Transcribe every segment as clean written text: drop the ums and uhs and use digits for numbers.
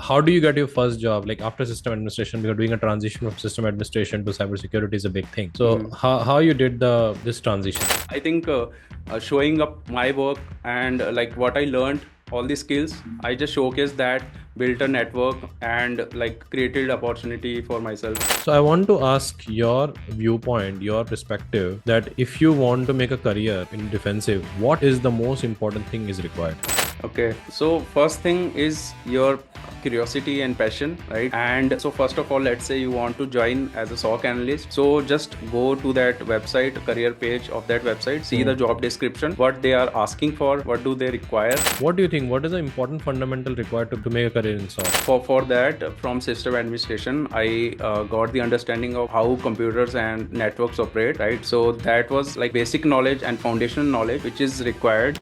how do you get your first job? Like after system administration, we are doing a transition from system administration to cybersecurity is a big thing. So how you did this transition? I think showing up my work and like what I learned, all the skills, I just showcased that, built a network, and like created opportunity for myself. So I want to ask your viewpoint, your perspective, that if you want to make a career in defensive, what is the most important thing is required? Okay, so first thing is your curiosity and passion, right? And so first of all, let's say you want to join as a SOC analyst. So just go to that website, career page of that website, see the job description, what they are asking for, what do they require. What do you think? What is the important fundamental required to make a career in SOC? For that, from system administration, I got the understanding of how computers and networks operate, right? So that was like basic knowledge and foundational knowledge which is required.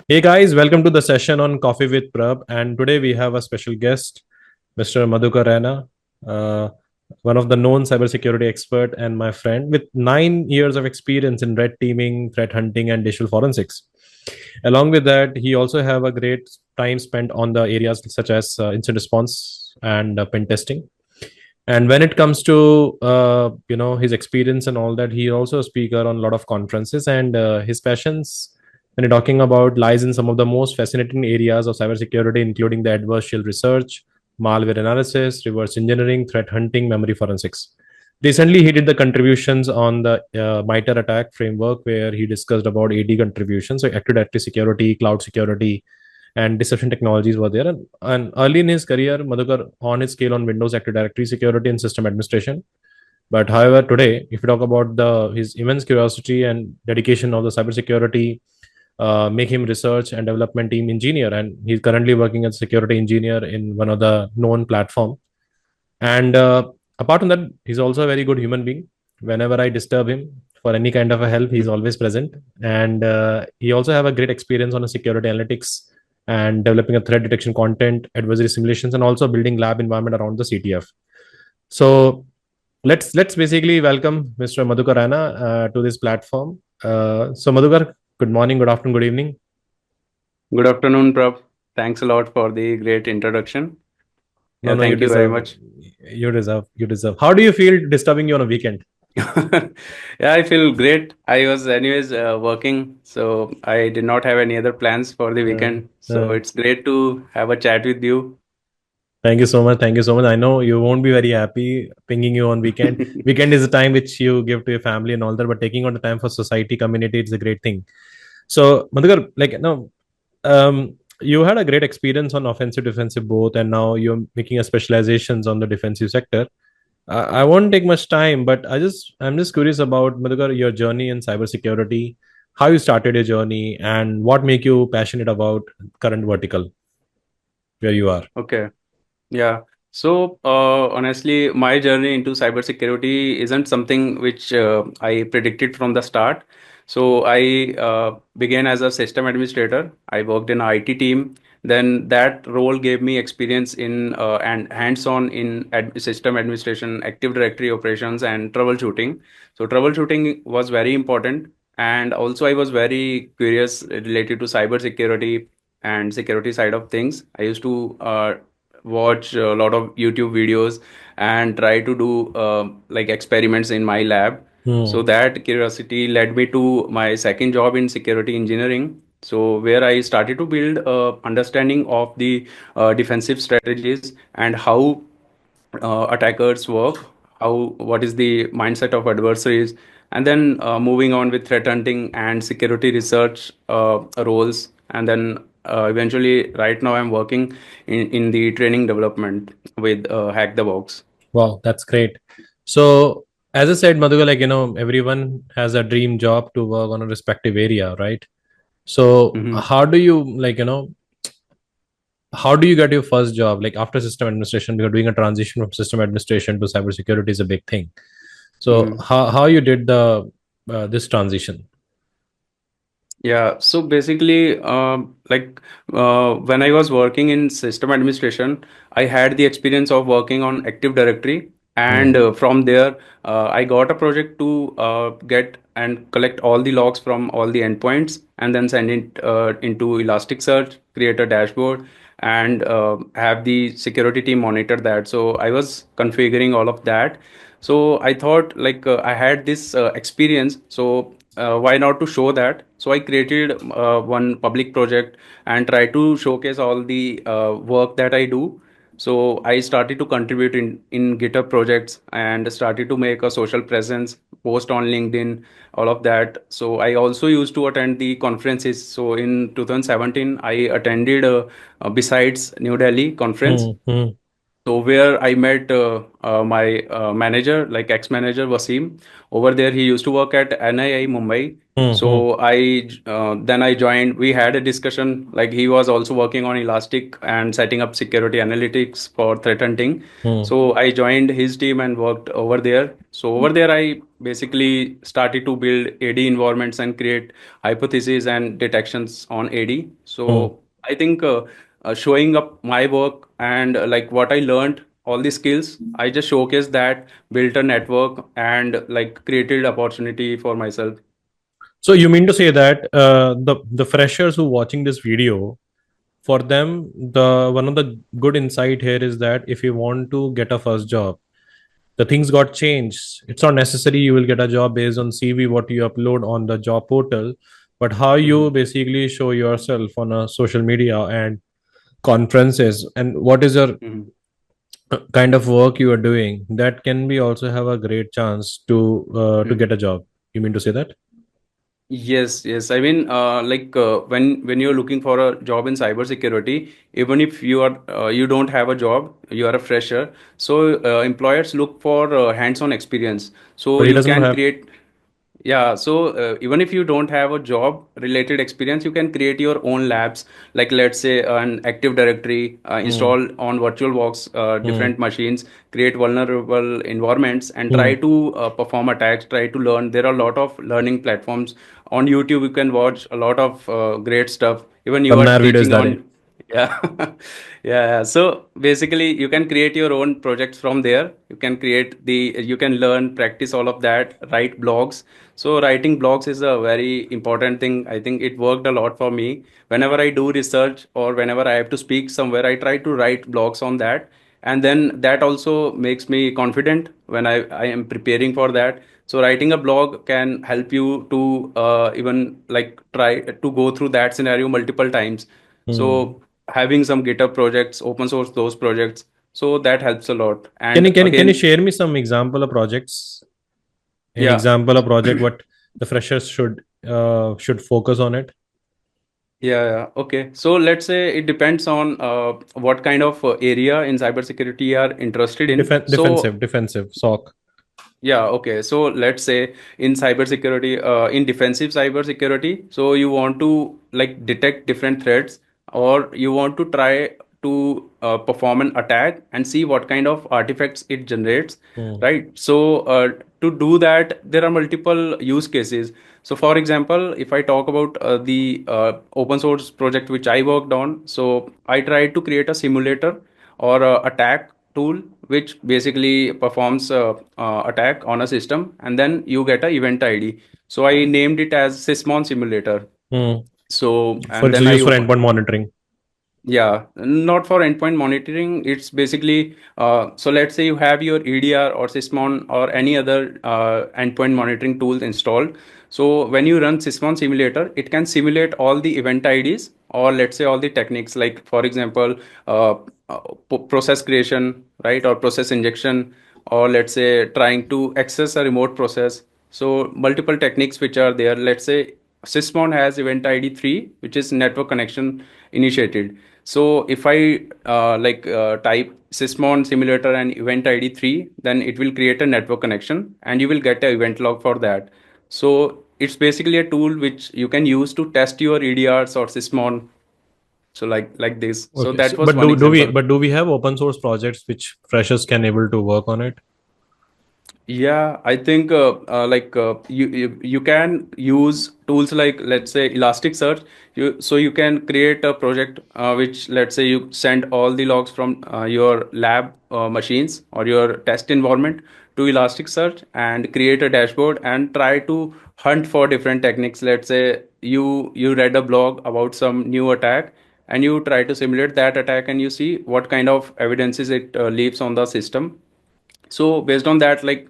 Hey guys, welcome to the session on Coffee with Prab. And today we have a special guest, Mr. Madhukar, one of the known cybersecurity expert and my friend with 9 years of experience in red teaming, threat hunting, and digital forensics. Along with that, he also have a great time spent on the areas such as incident response and pen testing. And when it comes to his experience and all that, he also a speaker on a lot of conferences, and his passions when you're talking about lies in some of the most fascinating areas of cybersecurity, including the adverse shield research, malware analysis, reverse engineering, threat hunting, memory forensics. Recently, he did the contributions on the MITRE ATT&CK Framework, where he discussed about AD contributions, so Active Directory security, cloud security, and deception technologies were there. And early in his career, Madhukar on his scale on Windows Active Directory security and system administration. But however, today, if you talk about his immense curiosity and dedication of the cybersecurity, make him research and development team engineer, and he's currently working as a security engineer in one of the known platform. And apart from that, he's also a very good human being. Whenever I disturb him for any kind of a help, he's always present. And he also have a great experience on a security analytics and developing a threat detection content, adversary simulations, and also building lab environment around the CTF. So let's basically welcome Mr. Madhukar to this platform. So Madhukar, good morning, good afternoon, good evening. Good afternoon, Prab. Thanks a lot for the great introduction. No, Thank you very much. You deserve. How do you feel disturbing you on a weekend? Yeah, I feel great. I was anyways working, so I did not have any other plans for the weekend. So it's great to have a chat with you. Thank you so much. Thank you so much. I know you won't be very happy pinging you on weekend. Weekend is a time which you give to your family and all that, but taking on the time for society, community, it's a great thing. So, Madhukar, you had a great experience on offensive, defensive both, and now you're making a specializations on the defensive sector. I won't take much time, but I'm just curious about Madhukar, your journey in cybersecurity, how you started your journey, and what make you passionate about current vertical where you are. Okay. Yeah. So honestly, my journey into cybersecurity isn't something which I predicted from the start. So I began as a system administrator. I worked in IT team. Then that role gave me experience in and hands-on in system administration, Active Directory operations, and troubleshooting. So troubleshooting was very important, and also I was very curious related to cybersecurity and security side of things. I used to watch a lot of YouTube videos and try to do like experiments in my lab. So that curiosity led me to my second job in security engineering. So where I started to build understanding of the defensive strategies and how attackers work, how what is the mindset of adversaries, and then moving on with threat hunting and security research roles, and then eventually right now I'm working in the training development with Hack the Box. Wow, that's great. So, as I said, Madhukar, everyone has a dream job to work on a respective area, right? So, Mhm. how do you how do you get your first job? Like after system administration, you're doing a transition from system administration to cybersecurity is a big thing. So, Mhm. how you did this transition? Yeah, so basically, when I was working in system administration, I had the experience of working on Active Directory, and from there, I got a project to get and collect all the logs from all the endpoints, and then send it into Elasticsearch, create a dashboard, and have the security team monitor that. So I was configuring all of that. So I thought like I had this experience, so why not to show that? So I created one public project and try to showcase all the work that I do. So I started to contribute in GitHub projects and started to make a social presence, post on LinkedIn, all of that. So I also used to attend the conferences. So in 2017, I attended besides New Delhi conference. Hmm. Hmm. So where I met my manager, like ex-manager Wasim. Over there, he used to work at NII Mumbai. Hmm. Hmm. So then I joined. We had a discussion. Like he was also working on Elastic and setting up security analytics for threat hunting. Hmm. So I joined his team and worked over there. So over there, I basically started to build AD environments and create hypotheses and detections on AD. Hmm. So I think. Showing up my work and like what I learned, all the skills, I just showcased that, built a network, and like created opportunity for myself. So you mean to say that the freshers who watching this video, for them, the one of the good insight here is that if you want to get a first job, the things got changed. It's not necessary you will get a job based on CV what you upload on the job portal, but how you Mhm. basically show yourself on a social media and conferences, and what is your Mhm. kind of work you are doing, that can be also have a great chance to Mhm. get a job. You mean to say that? Yes, yes. I mean, like when you're looking for a job in cybersecurity, even if you don't have a job, you are a fresher. So employers look for hands-on experience. So But he you doesn't can have. create. Yeah, so even if you don't have a job related experience, you can create your own labs, like let's say an Active Directory, Hmm. install on VirtualBox Hmm. different machines, create vulnerable environments, and Hmm. try to perform attacks, try to learn. There are a lot of learning platforms on YouTube. You can watch a lot of great stuff. Even you are Bannar videos teaching dare. on, yeah, yeah. So basically, you can create your own projects from there. You can learn, practice all of that, write blogs. So writing blogs is a very important thing. I think it worked a lot for me. Whenever I do research or whenever I have to speak somewhere, I try to write blogs on that. And then that also makes me confident when I am preparing for that. So writing a blog can help you to even like try to go through that scenario multiple times. Hmm. So having some GitHub projects, open source those projects, so that helps a lot. Can And you can you again, share me some example of projects? An yeah. example of project what the freshers should focus on it. Yeah, yeah. Okay. So let's say it depends on what kind of area in cybersecurity you are interested in. So Defensive SOC. yeah, okay. So let's say in cybersecurity, in defensive cybersecurity, so you want to like detect different threats, or you want to try to perform an attack and see what kind of artifacts it generates, Hmm. right? So to do that, there are multiple use cases. So for example, if I talk about the open source project which I worked on, so I tried to create a simulator or attack tool which basically performs attack on a system, and then you get a event ID. So I named it as Sysmon simulator. Hmm. So For and it's then I used for open. endpoint monitoring. Yeah, not for endpoint monitoring. It's basically so let's say you have your EDR or Sysmon or any other endpoint monitoring tool installed. So when you run Sysmon simulator, it can simulate all the event IDs, or let's say all the techniques, like for example, uh, process creation, right, or process injection, or let's say trying to access a remote process. So multiple techniques which are there. Let's say Sysmon has event ID 3, which is network connection initiated. So if I type Sysmon simulator and event ID 3, then it will create a network connection and you will get an event log for that. So it's basically a tool which you can use to test your EDRs or Sysmon. So like this. So Okay. that So, was but one example. do we have open source projects which freshers can able to work on it? Yeah, I think you can use tools like let's say Elasticsearch. You can create a project which let's say you send all the logs from your lab machines or your test environment to Elasticsearch and create a dashboard and try to hunt for different techniques. Let's say you read a blog about some new attack and you try to simulate that attack, and you see what kind of evidences it leaves on the system. So based on that, like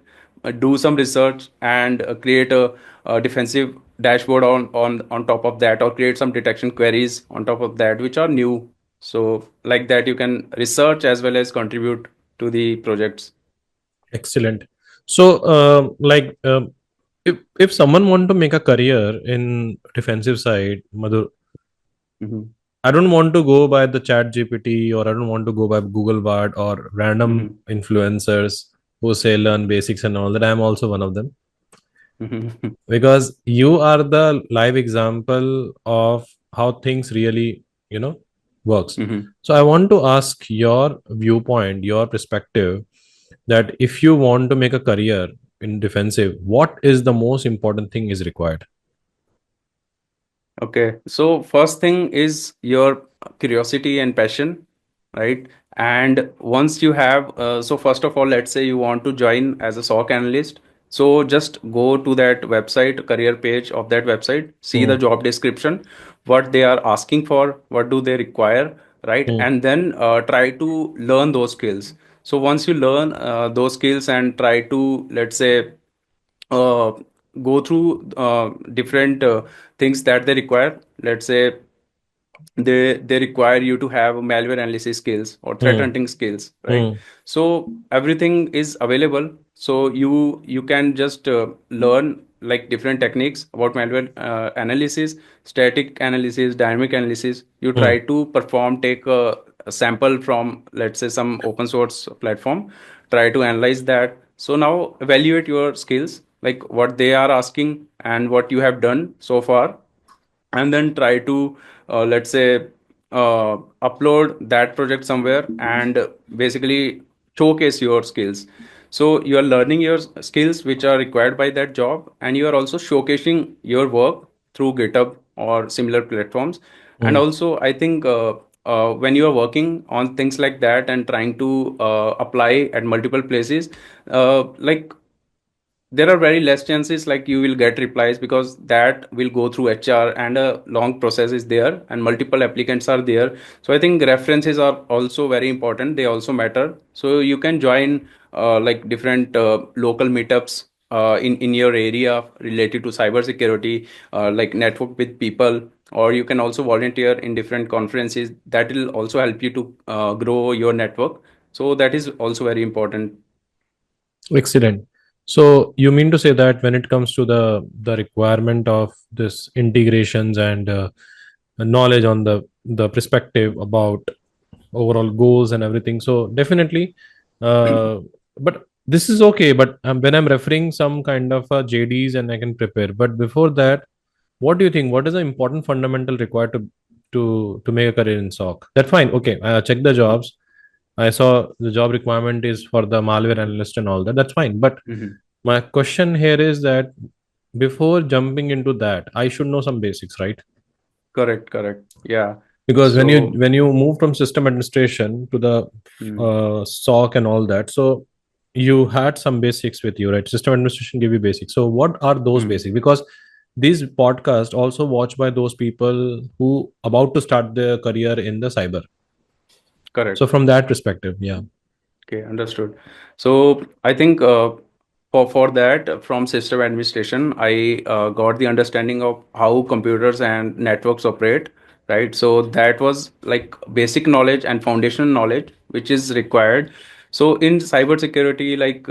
do some research and create a defensive dashboard on top of that, or create some detection queries on top of that which are new. So like that you can research as well as contribute to the projects. Excellent. So, if someone want to make a career in defensive side, Madhur, Hmm. I don't want to go by the Chat GPT, or I don't want to go by Google Bard or random Hmm. influencers who say learn basics and all that. I'm also one of them, Hmm. because you are the live example of how things really, works. Hmm. So I want to ask your viewpoint, your perspective, that if you want to make a career in defensive, what is the most important thing is required? Okay, so first thing is your curiosity and passion, right? And once you have, so first of all, let's say you want to join as a SOC analyst. So just go to that website, career page of that website, see the Hmm. job description, what they are asking for, what do they require, right? Hmm. And then try to learn those skills. So once you learn those skills and try to, let's say, uh, go through different things that they require. Let's say they require you to have malware analysis skills or threat Hmm. hunting skills, right? Hmm. So everything is available. So you can just learn like different techniques about malware analysis, static analysis, dynamic analysis. You Hmm. try to perform, take a sample from, let's say, some open source platform, try to analyze that. So now evaluate your skills, like what they are asking and what you have done so far, and then try to let's say upload that project somewhere and basically showcase your skills. So you are learning your skills which are required by that job, and you are also showcasing your work through GitHub or similar platforms. And Hmm. also I think when you are working on things like that and trying to apply at multiple places, like there are very less chances like you will get replies, because that will go through HR and a long process is there and multiple applicants are there. So I think references are also very important, they also matter. So you can join like different local meetups in your area related to cybersecurity, like network with people, or you can also volunteer in different conferences that will also help you to grow your network. So that is also very important. Excellent. So you mean to say that when it comes to the requirement of this integrations and knowledge on the perspective about overall goals and everything, so definitely, uh, but this is okay. But when I'm referring some kind of JDs and I can prepare. But before that, what do you think? What is the important fundamental required to make a career in SOC? That's fine. Okay, check the jobs. I saw the job requirement is for the malware analyst and all that. That's fine. But Mhm. my question here is that before jumping into that, I should know some basics, right? Correct, correct. Yeah. Because when you So, when you move from system administration to the mm, SOC and all that, so you had some basics with you, right? System administration give you basics. So what are those mm, basics? Because these podcasts also watched by those people who about to start their career in the cyber. So correct. from that perspective, yeah. Okay, understood. So I think for that from system administration, I got the understanding of how computers and networks operate, right? So that was like basic knowledge and foundational knowledge which is required. So in cybersecurity, like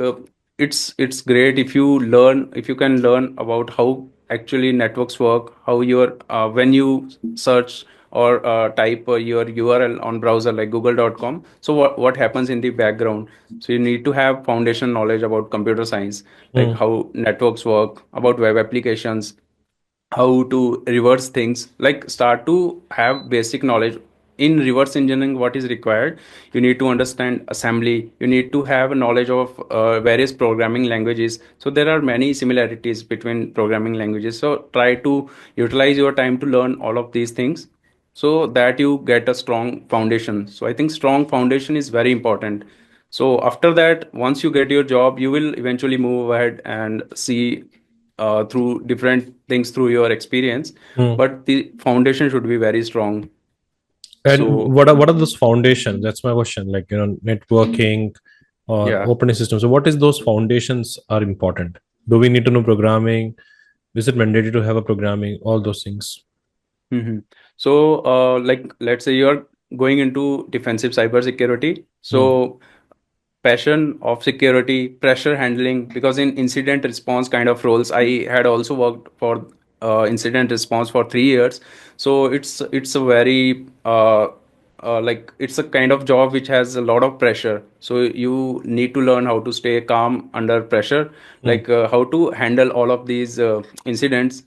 it's great if you learn, if you can learn about how actually networks work, how your when you search or type your URL on browser like google.com, so what happens in the background. So you need to have foundation knowledge about computer science, like Hmm. how networks work, about web applications, how to reverse things, like start to have basic knowledge. In reverse engineering, what is required, you need to understand assembly, you need to have a knowledge of various programming languages. So there are many similarities between programming languages, so try to utilize your time to learn all of these things so that you get a strong foundation. So I think strong foundation is very important. So after that, once you get your job, you will eventually move ahead and see through different things through your experience, Hmm. but the foundation should be very strong. And So what are those foundations? That's my question. Like, networking or yeah. operating systems. So what is those foundations are important? Do we need to know programming? Is it mandatory to have a programming? All those things. Hmm. So, like, let's say you're going into defensive cybersecurity. Hmm. So, passion of security, pressure handling, because in incident response kind of roles, I had also worked for incident response for 3 years. So it's a very like it's a kind of job which has a lot of pressure. So you need to learn how to stay calm under pressure, Hmm. like how to handle all of these incidents.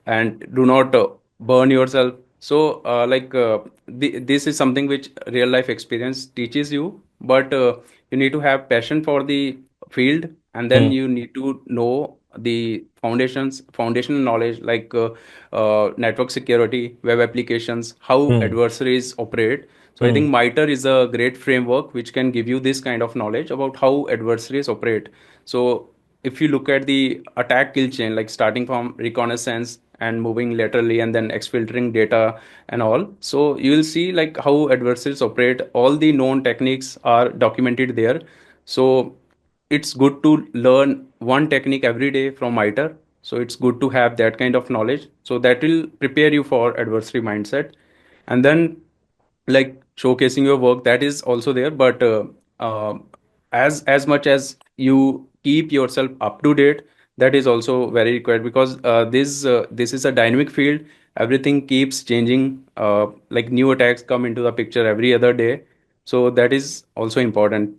And do not burn yourself. So this is something which real life experience teaches you, but you need to have passion for the field, and then Hmm. you need to know the foundational knowledge, like network security, web applications, how Hmm. adversaries operate. So I Hmm. think MITRE is a great framework which can give you this kind of knowledge about how adversaries operate. So if you look at the attack kill chain, like starting from reconnaissance and moving laterally and then exfiltrating data and all, so you will see like how adversaries operate. All the known techniques are documented there. So it's good to learn one technique every day from MITRE. So it's good to have that kind of knowledge. So that will prepare you for adversary mindset. And then, like, showcasing your work, that is also there, but uh, as much as you keep yourself up to date, that is also very required, because this is a dynamic field. Everything keeps changing, like new attacks come into the picture every other day. So that is also important.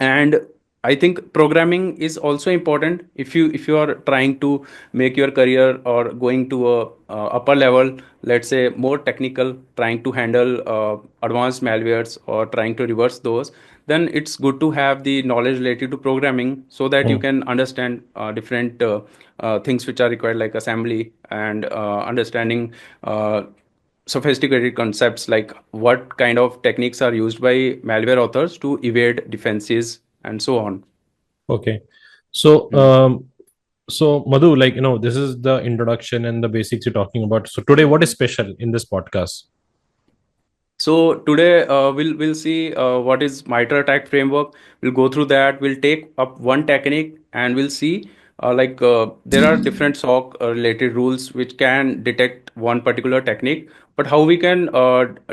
And I think programming is also important if you are trying to make your career or going to a upper level, let's say more technical, trying to handle advanced malwares or trying to reverse those. Then it's good to have the knowledge related to programming, so that you Hmm. can understand different things which are required, like assembly and understanding sophisticated concepts, like what kind of techniques are used by malware authors to evade defenses and so on. Okay. So, Hmm. Madhu, like, this is the introduction and the basics you're talking about. So today, what is special in this podcast? So today we'll see what is MITRE ATT&CK framework. We'll go through that. We'll take up one technique and we'll see there are different SOC related rules which can detect one particular technique, but how we can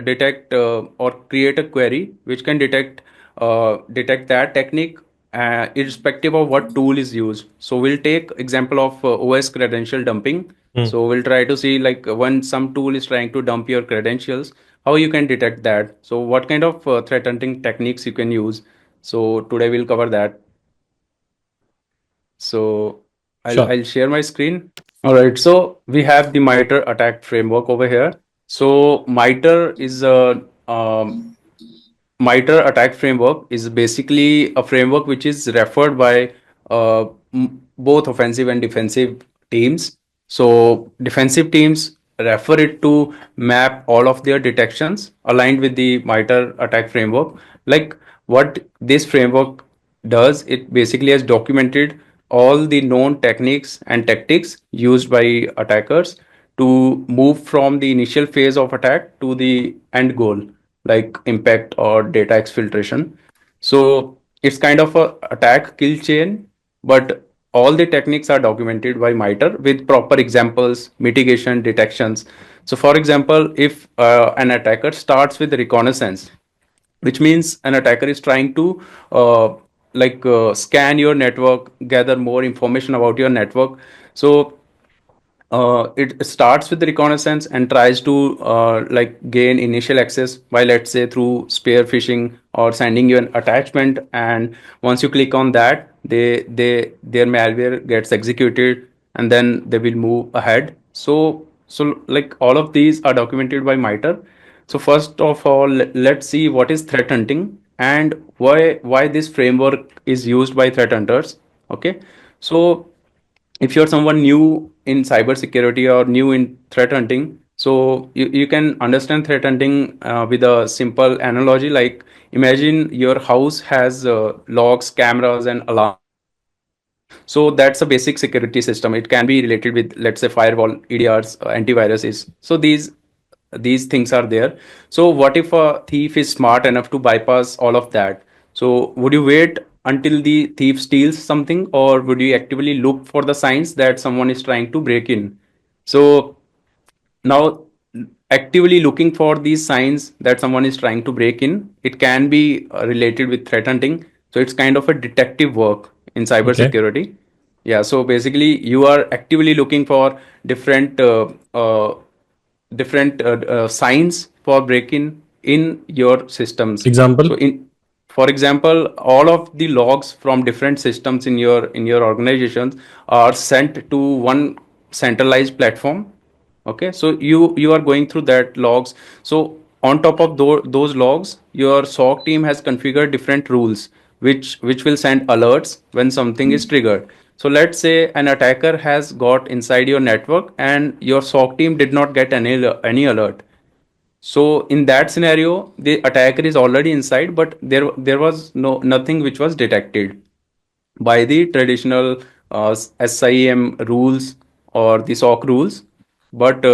detect or create a query which can detect that technique irrespective of what tool is used. So we'll take example of OS credential dumping. Hmm. So we'll try to see, like, when some tool is trying to dump your credentials, how you can detect that. So what kind of threat hunting techniques you can use. So today we'll cover that. So Sure. I'll share my screen. All right. So we have the MITRE ATT&CK framework over here. So MITRE is a MITRE ATT&CK Framework is basically a framework which is referred by both offensive and defensive teams. So defensive teams refer it to map all of their detections aligned with the MITRE ATT&CK Framework. Like, what this framework does, it basically has documented all the known techniques and tactics used by attackers to move from the initial phase of attack to the end goal, like impact or data exfiltration. So it's kind of a attack kill chain, but all the techniques are documented by MITRE with proper examples, mitigation, detections. So for example, if an attacker starts with reconnaissance, which means an attacker is trying to scan your network, gather more information about your network. So it starts with reconnaissance and tries to gain initial access by, let's say, through spear phishing or sending you an attachment, and once you click on that, their malware gets executed, and then they will move ahead. So like all of these are documented by MITRE. So first of all, let's see what is threat hunting and why this framework is used by threat hunters. Okay. So if you're someone new in cybersecurity or new in threat hunting, so you can understand threat hunting with a simple analogy. Like, imagine your house has logs, cameras, and alarms. So that's a basic security system. It can be related with, let's say, firewall, EDRs, antiviruses. So these these things are there. So what if a thief is smart enough to bypass all of that? So would you wait until the thief steals something, or would you actively look for the signs that someone is trying to break in? So now, actively looking for these signs that someone is trying to break in, it can be related with threat hunting. So it's kind of a detective work in Okay. cybersecurity. Yeah, so basically you are actively looking for different signs for break-in in your systems. So Example. for example, all of the logs from different systems in your organizations are sent to one centralized platform. Okay, so you are going through that logs. So on top of those logs, your SOC team has configured different rules which will send alerts when something is triggered. So let's say an attacker has got inside your network and your SOC team did not get any alert. So in that scenario, the attacker is already inside, but there was nothing which was detected by the traditional SIEM rules or the SOC rules, but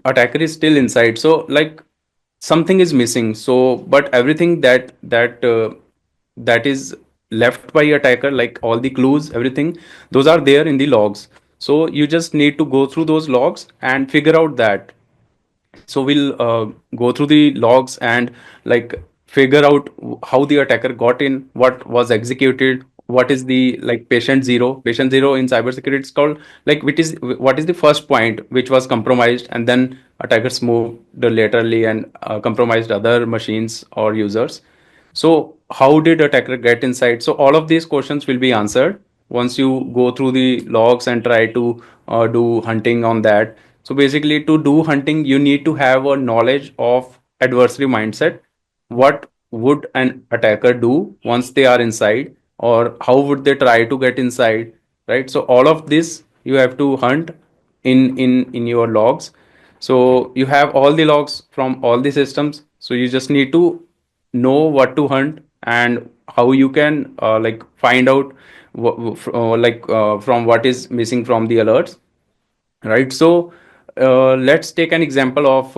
attacker is still inside. So like something is missing. So but everything that is left by attacker, like all the clues, everything, those are there in the logs. So you just need to go through those logs and figure out that. So we'll go through the logs and like figure out how the attacker got in, what was executed, what is the like patient zero in cybersecurity. It's called like which is what is the first point which was compromised, and then attackers moved laterally and compromised other machines or users. So how did attacker get inside? So all of these questions will be answered once you go through the logs and try to do hunting on that. So basically, to do hunting, you need to have a knowledge of adversary mindset. What would an attacker do once they are inside, or how would they try to get inside, right? So all of this you have to hunt in your logs. So you have all the logs from all the systems. So you just need to know what to hunt and how you can like find out from what is missing from the alerts, right? So let's take an example of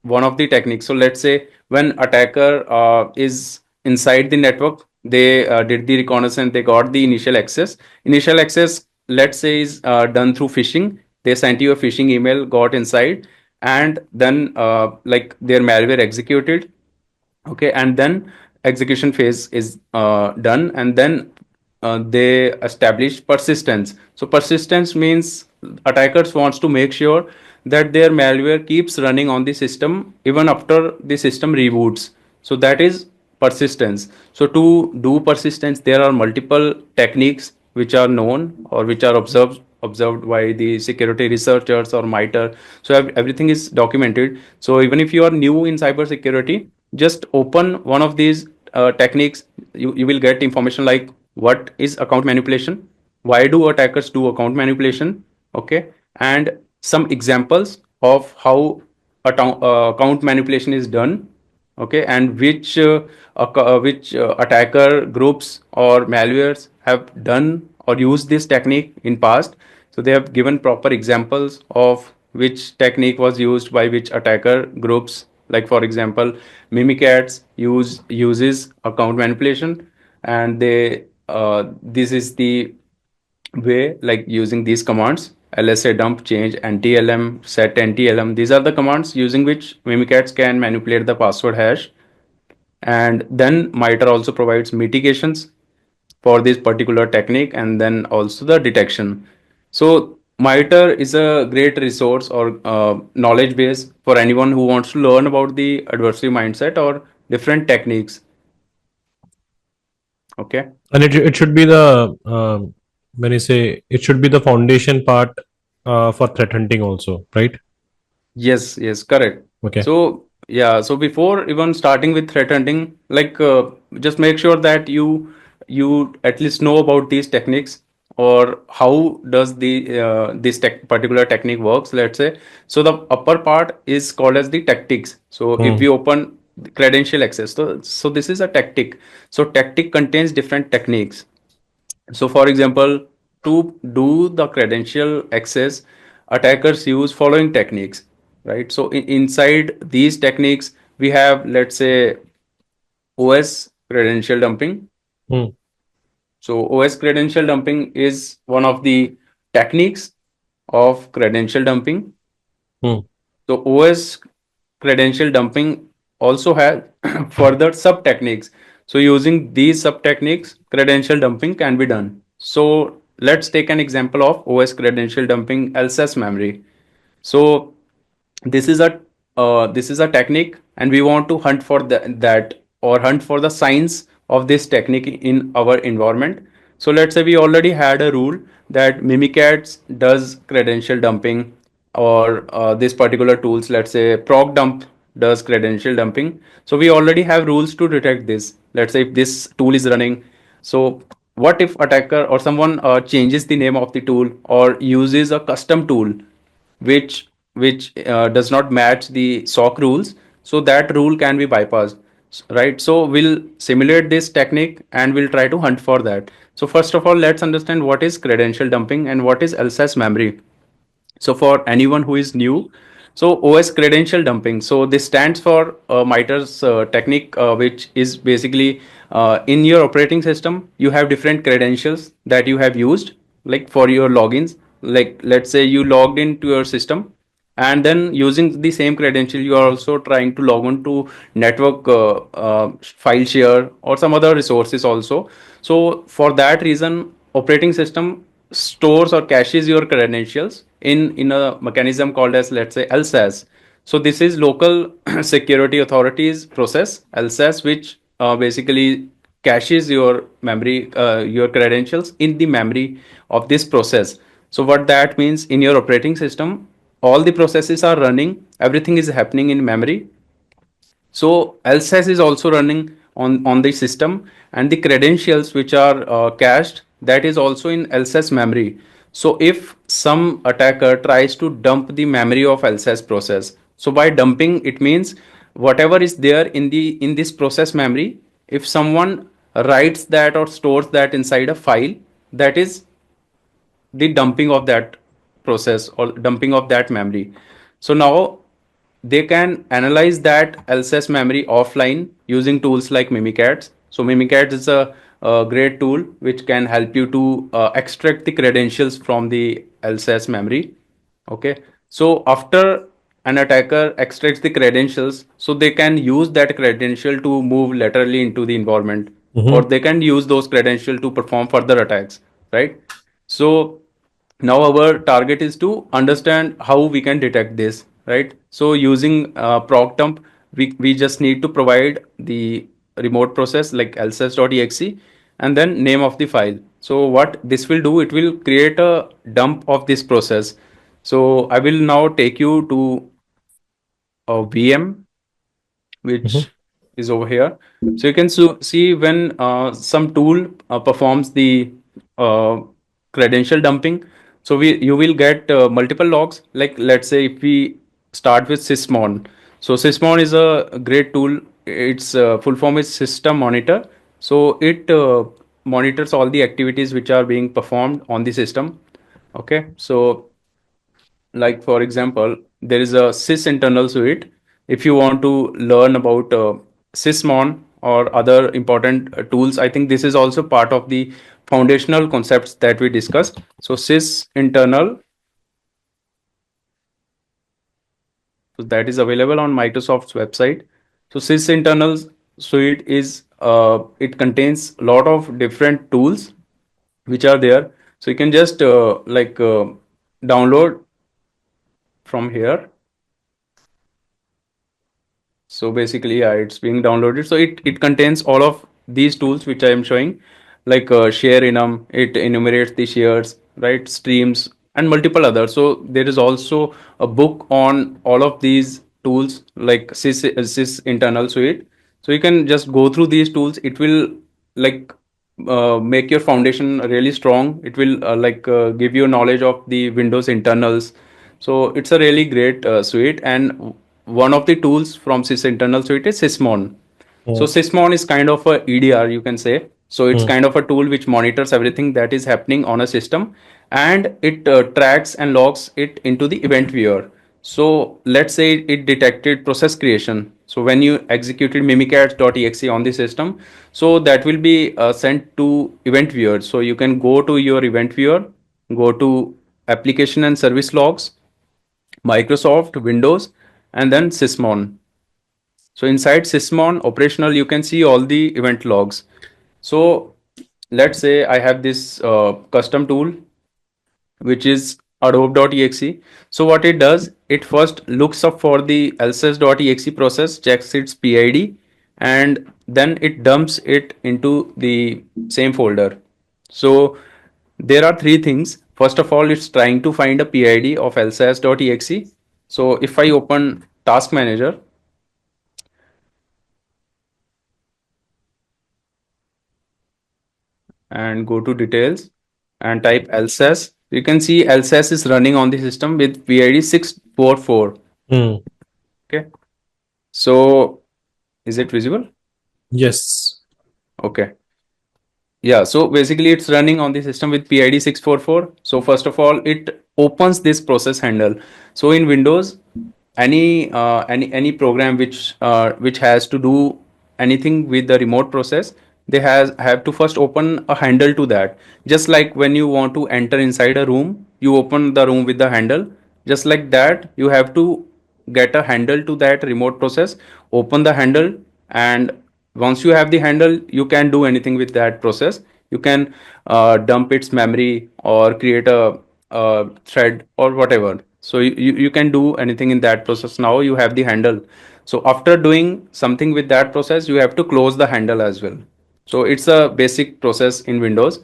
one of the techniques. So let's say when attacker is inside the network, they did the reconnaissance, they got the initial access, let's say, is done through phishing. They sent you a phishing email, got inside, and then like their malware executed. Okay, and then execution phase is done, and then they establish persistence. So persistence means attackers wants to make sure that their malware keeps running on the system even after the system reboots. So that is persistence. So to do persistence, there are multiple techniques which are known or which are observed by the security researchers or MITRE. So everything is documented. So even if you are new in cybersecurity, just open one of these techniques. You will get information like what is account manipulation, why do attackers do account manipulation, okay, and some examples of how account manipulation is done, okay, and which attacker groups or malwares have done or used this technique in past. So they have given proper examples of which technique was used by which attacker groups. Like for example, mimikatz uses account manipulation, and they this is the way, like using these commands: lsa dump, change, ntlm, set ntlm. These are the commands using which mimikatz can manipulate the password hash. And then MITRE also provides mitigations for this particular technique, and then also the detection. So MITRE is a great resource or knowledge base for anyone who wants to learn about the adversary mindset or different techniques. Okay. And it should be the when you say it should be the foundation part for threat hunting also, right? Yes, correct. Okay. So yeah, so before even starting with threat hunting, like just make sure that you at least know about these techniques, or how does the this particular technique works. Let's say, so the upper part is called as the tactics. So if Hmm. we open the credential access, so this is a tactic. So tactic contains different techniques. So for example, to do the credential access, attackers use following techniques. right? So inside these techniques, we have, let's say, OS credential dumping. Hmm. So OS credential dumping is one of the techniques of credential dumping. Hmm. So OS credential dumping also has further sub techniques. So using these sub techniques, credential dumping can be done. So let's take an example of OS credential dumping LSS memory. So this is a technique, and we want to hunt for that, or hunt for the signs of this technique in our environment. So let's say we already had a rule that Mimikatz does credential dumping, or this particular tools, let's say Proc Dump does credential dumping. So we already have rules to detect this. Let's say if this tool is running, so what if attacker or someone changes the name of the tool or uses a custom tool which does not match the SOC rules, so that rule can be bypassed, right? So we'll simulate this technique and we'll try to hunt for that. So first of all, let's understand what is credential dumping and what is LSAS memory. So for anyone who is new, so OS credential dumping. So this stands for MITRE's technique, which is basically in your operating system, you have different credentials that you have used, like for your logins. Like let's say you logged into your system, and then using the same credential, you are also trying to log on to network file share or some other resources also. So for that reason, operating system stores or caches your credentials in a mechanism called as, let's say, LSAS. So this is local security authorities process, LSAS, which basically caches your memory, your credentials in the memory of this process. So what that means, in your operating system, all the processes are running, everything is happening in memory. So LSAS is also running on the system, and the credentials which are cached, that is also in LSAS memory. So if some attacker tries to dump the memory of LSAS process, so by dumping it means whatever is there in this process memory, if someone writes that or stores that inside a file, that is the dumping of that process or dumping of that memory. So now they can analyze that LSS memory offline using tools like Mimikatz. So Mimikatz is a great tool which can help you to extract the credentials from the LSS memory. Okay. So after an attacker extracts the credentials, so they can use that credential to move laterally into the environment, or Mm-hmm. they can use those credentials to perform further attacks, right? So now our target is to understand how we can detect this, right? So using Proc Dump, we just need to provide the remote process like lsas.exe and then name of the file. So what this will do, it will create a dump of this process. So I will now take you to a VM Mm-hmm. which is over here. So you can see when some tool performs the uh, credential dumping. So you will get multiple logs. Like let's say if we start with Sysmon. So Sysmon is a great tool. Its full form is System Monitor. So it monitors all the activities which are being performed on the system. Okay, so like for example, there is a sys internal suite. If you want to learn about sysmon or other important tools, I think this is also part of the foundational concepts that we discussed. So sys internal, so that is available on Microsoft's website. So sys internal suite is it contains a lot of different tools which are there. So you can just download from here. So basically, yeah, it's being downloaded. So it contains all of these tools which I am showing, like share enum, it enumerates the shares, right? Streams and multiple others. So there is also a book on all of these tools, like sys internal suite. So you can just go through these tools. It will like make your foundation really strong. It will give you knowledge of the Windows internals. So it's a really great suite, and one of the tools from sys internal suite is Sysmon. So Sysmon is kind of a EDR, you can say. So it's Mm-hmm. kind of a tool which monitors everything that is happening on a system, and it tracks and logs it into the event viewer. So let's say it detected process creation. So when you executed mimikatz.exe on the system, so that will be sent to event viewer. So you can go to your event viewer, go to application and service logs, Microsoft, Windows, and then Sysmon. So inside Sysmon operational, you can see all the event logs. So let's say I have this custom tool which is adobe.exe. So what it does, it first looks up for the lss.exe process, checks its PID, and then it dumps it into the same folder. So there are three things. First of all, it's trying to find a PID of lss.exe. So if I open task manager and go to details and type lss, you can see lss is running on the system with PID 644. Hmm. Okay. So is it visible? Yes. Okay. Yeah, so basically it's running on the system with PID 644. So first of all, it opens this process handle. So in Windows, any program which has to do anything with the remote process, they have to first open a handle to that. Just like when you want to enter inside a room, you open the room with the handle. Just like that, you have to get a handle to that remote process, open the handle, and once you have the handle, you can do anything with that process. You can dump its memory or create a thread or whatever. So you can do anything in that process. Now you have the handle. So after doing something with that process, you have to close the handle as well. So it's a basic process in Windows.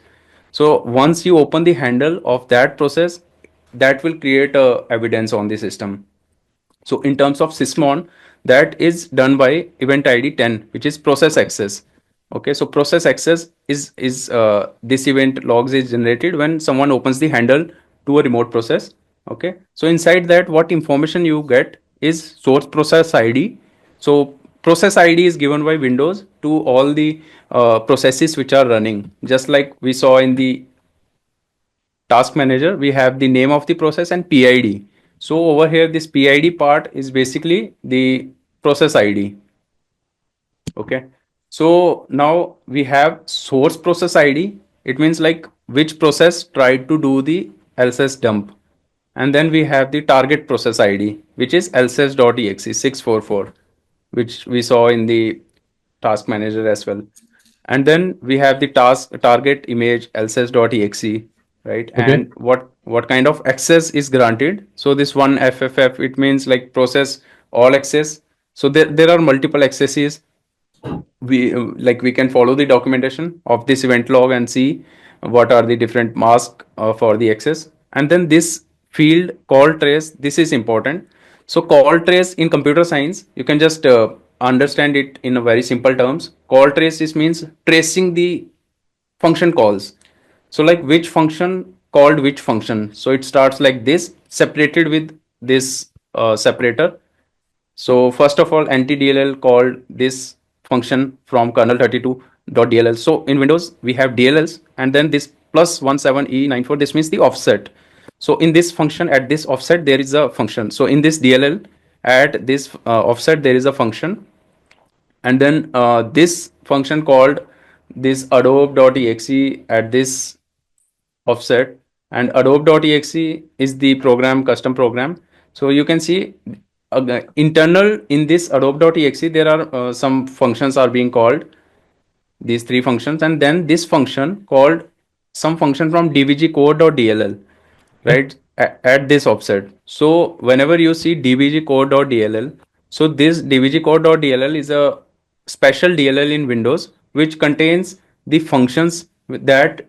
So once you open the handle of that process, that will create a evidence on the system. So in terms of Sysmon, that is done by event ID 10, which is process access. Okay, so process access is this event logs is generated when someone opens the handle to a remote process. Okay, so inside that, what information you get is source process ID. So process ID is given by Windows to all the processes which are running, just like we saw in the task manager, we have the name of the process and PID. So over here, this PID part is basically the process ID. Okay. So now we have source process ID. It means like which process tried to do the LSS dump. And then we have the target process ID, which is lss.exe 644, which we saw in the task manager as well. And then we have the target image lss.exe, right? Okay. And what kind of access is granted? So this one FFF, it means like process all access. So there are multiple accesses. We can follow the documentation of this event log and see what are the different masks for the access. And then this field call trace, this is important. So call trace in computer science, you can just understand it in a very simple terms. Call trace is means tracing the function calls. So like which function called which function. So it starts like this, separated with this separator. So first of all, ntdll called this function from kernel32.dll. So in Windows, we have DLLs and then this plus 17E94, this means the offset. So in this function at this offset, there is a function. So in this DLL at this offset, there is a function. And then this function called this adobe.exe at this offset, and adobe.exe is the program, custom program. So you can see internal in this adobe.exe, there are some functions are being called, these three functions, and then this function called some function from dbg Okay. right, at this offset. So whenever you see dbg so this dbg is a special DLL in Windows which contains the functions that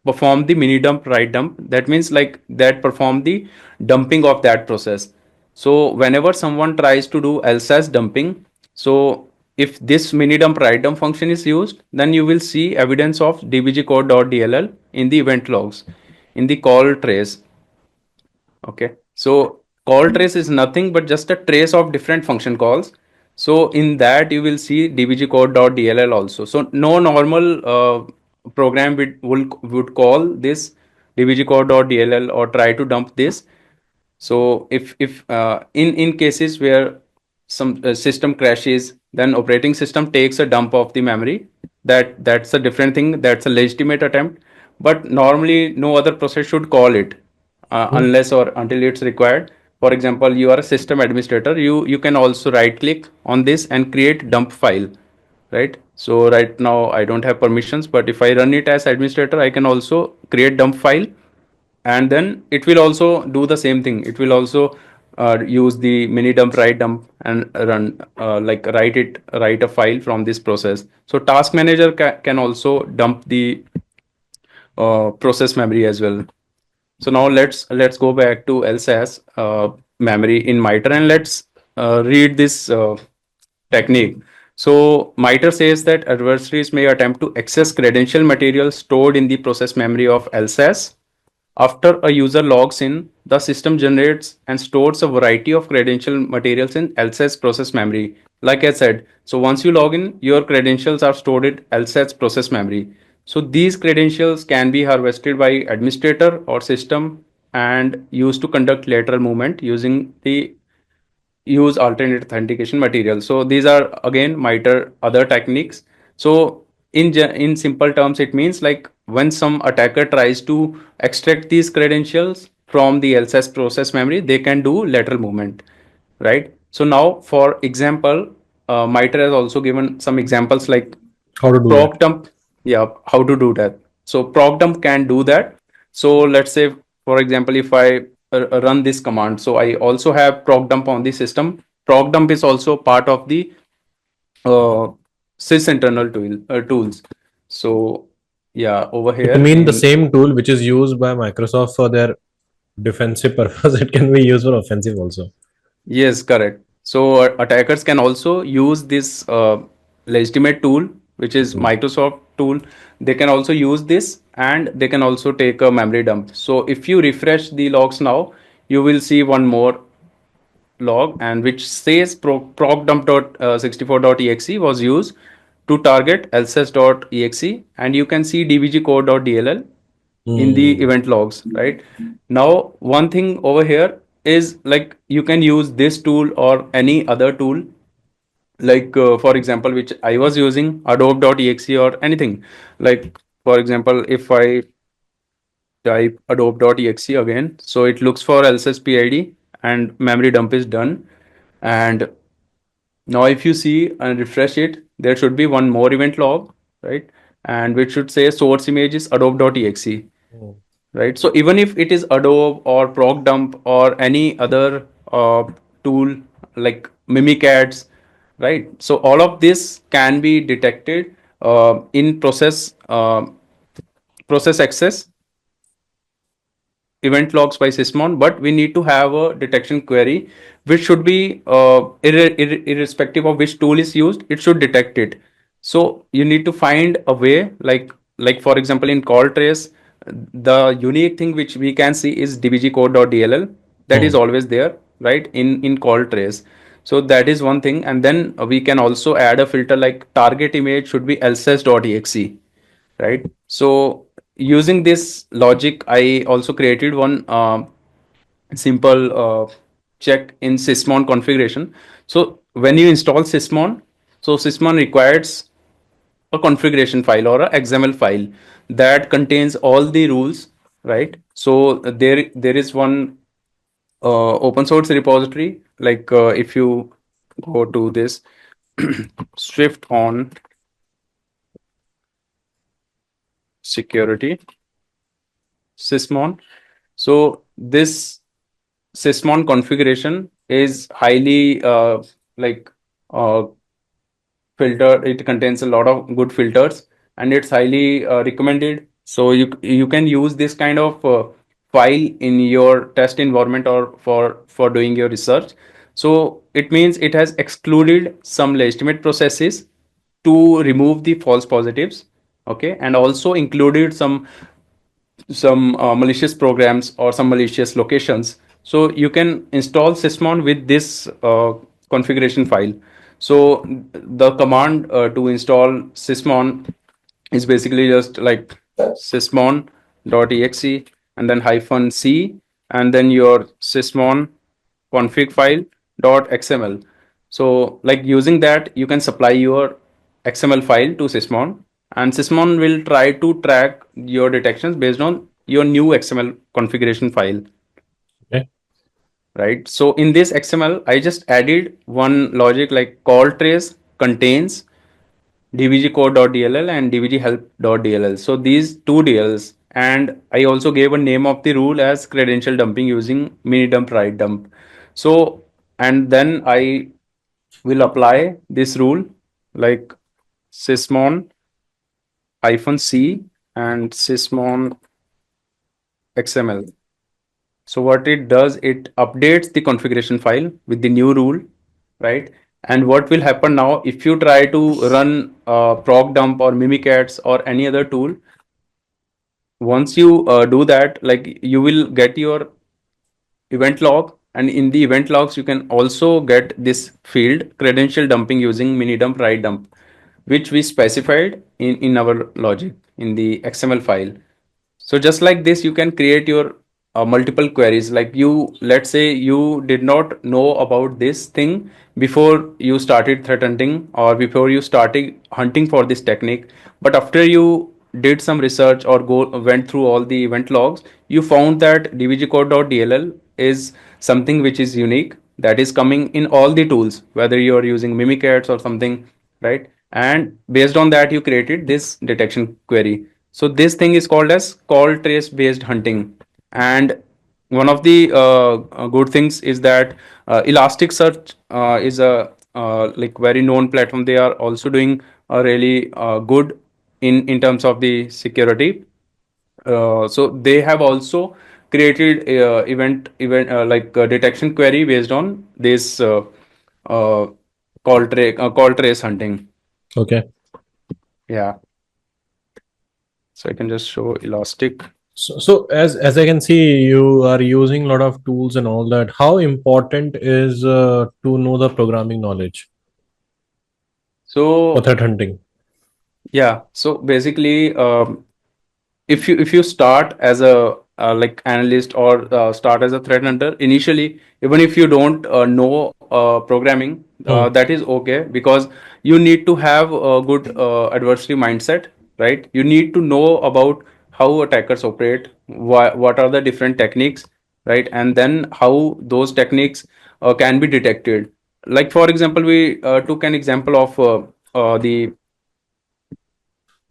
perform the mini dump, write dump. That means like that perform the dumping of that process. So whenever someone tries to do LSAS dumping, so if this mini dump write dump function is used, then you will see evidence of dbg in the event logs in the call trace. Okay, so call trace is nothing but just a trace of different function calls. So in that you will see dbg also. So no normal program would call this dbg or try to dump this. So if in cases where some system crashes, then operating system takes a dump of the memory. That's a different thing. That's a legitimate attempt. But normally, no other process should call it Hmm. unless or until it's required. For example, you are a system administrator. You can also right click on this and create dump file, right? So right now I don't have permissions, but if I run it as administrator, I can also create dump file, and then it will also do the same thing. It will also use the mini dump write dump and run like write a file from this process. So task manager can also dump the process memory as well. So now let's go back to LSAS memory in MITRE, and let's read this technique. So MITRE says that adversaries may attempt to access credential material stored in the process memory of LSAS. After a user logs in, the system generates and stores a variety of credential materials in LSAS process memory. Like I said, so once you log in, your credentials are stored in LSAS process memory. So these credentials can be harvested by administrator or system and used to conduct lateral movement using the use alternate authentication material. So these are again MITRE other techniques. So in simple terms, it means like when some attacker tries to extract these credentials from the LSAS process memory, they can do lateral movement, right? So now, for example, MITRE has also given some examples like How to do that? Proc Dump. Yeah, how to do that. So Proc Dump can do that. So let's say, for example, if I run this command, so I also have Proc Dump on the system. Proc Dump is also part of the uh, sys internal tools. So yeah, over You here mean the in same tool which is used by Microsoft for their defensive purpose? It can be used for offensive also. yes, correct. So attackers can also use this legitimate tool, which is Hmm. Microsoft tool. They can also use this, and they can also take a memory dump. So if you refresh the logs now, you will see one more log, and which says procdump.64.exe was used to target lss.exe, and you can see dbgcode.dll in the Hmm. event logs, right? Now, one thing over here is like you can use this tool or any other tool, like for example, which I was using adobe.exe or anything. Like for example, if I type adobe.exe again, so it looks for lsspid and memory dump is done. And now if you see and refresh it, there should be one more event log, right? And which should say source image is adobe.exe, Hmm. right? So even if it is Adobe or Proc Dump or any other tool like Mimikatz, right? So all of this can be detected in process access event logs by Sysmon, but we need to have a detection query, which should be irrespective of which tool is used, it should detect it. So you need to find a way, like for example, in call trace, the unique thing which we can see is dbgcode.dll. That is Hmm. always there, right? In call trace. So that is one thing, and then we can also add a filter like target image should be lss.exe, right? So using this logic, I also created one simple check in Sysmon configuration. So when you install Sysmon, so Sysmon requires a configuration file or a XML file that contains all the rules, right? So there is one open source repository. Like if you go to this Swift on security Sysmon. So this Sysmon configuration is highly like uh, filter. It contains a lot of good filters, and it's highly recommended. So you can use this kind of file in your test environment or for doing your research. So it means it has excluded some legitimate processes to remove the false positives, okay, and also included some malicious programs or some malicious locations. So you can install Sysmon with this configuration file. So the command to install Sysmon is basically just like sysmon.exe and then -c, and then your Sysmon config file .xml. So like using that, you can supply your XML file to Sysmon, and Sysmon will try to track your detections based on your new XML configuration file, Okay. right? So in this XML, I just added one logic like call trace contains dbgcode.dll and dbghelp.dll. So these two DLLs, and I also gave a name of the rule as credential dumping using mini dump write dump. So and then I will apply this rule like sysmon -c and sysmon xml. So what it does, it updates the configuration file with the new rule, right? And what will happen now if you try to run proc dump or mimikatz or any other tool? Once you do that, like you will get your event log, and in the event logs you can also get this field credential dumping using mini dump write dump, which we specified in our logic in the XML file. So just like this, you can create your multiple queries. Like you, let's say you did not know about this thing before you started threat hunting or before you started hunting for this technique. But after you did some research or went through all the event logs, you found that dbgcode.dll is something which is unique, that is coming in all the tools, whether you are using mimikatz or something, right? And based on that, you created this detection query. So this thing is called as call trace based hunting. And one of the good things is that Elasticsearch is a like very known platform. They are also doing a really good in terms of the security. So they have also created event detection query based on this uh, call trace hunting. Okay. Yeah. So I can just show Elastic. So as I can see, you are using a lot of tools and all that. How important is to know the programming knowledge for So threat hunting? yeah, so basically, if you start as a like analyst or start as a threat hunter initially, even if you don't know programming, Hmm. that is okay, because you need to have a good adversary mindset, right? You need to know about how attackers operate, what are the different techniques, right? And then how those techniques can be detected. Like for example, we took an example of the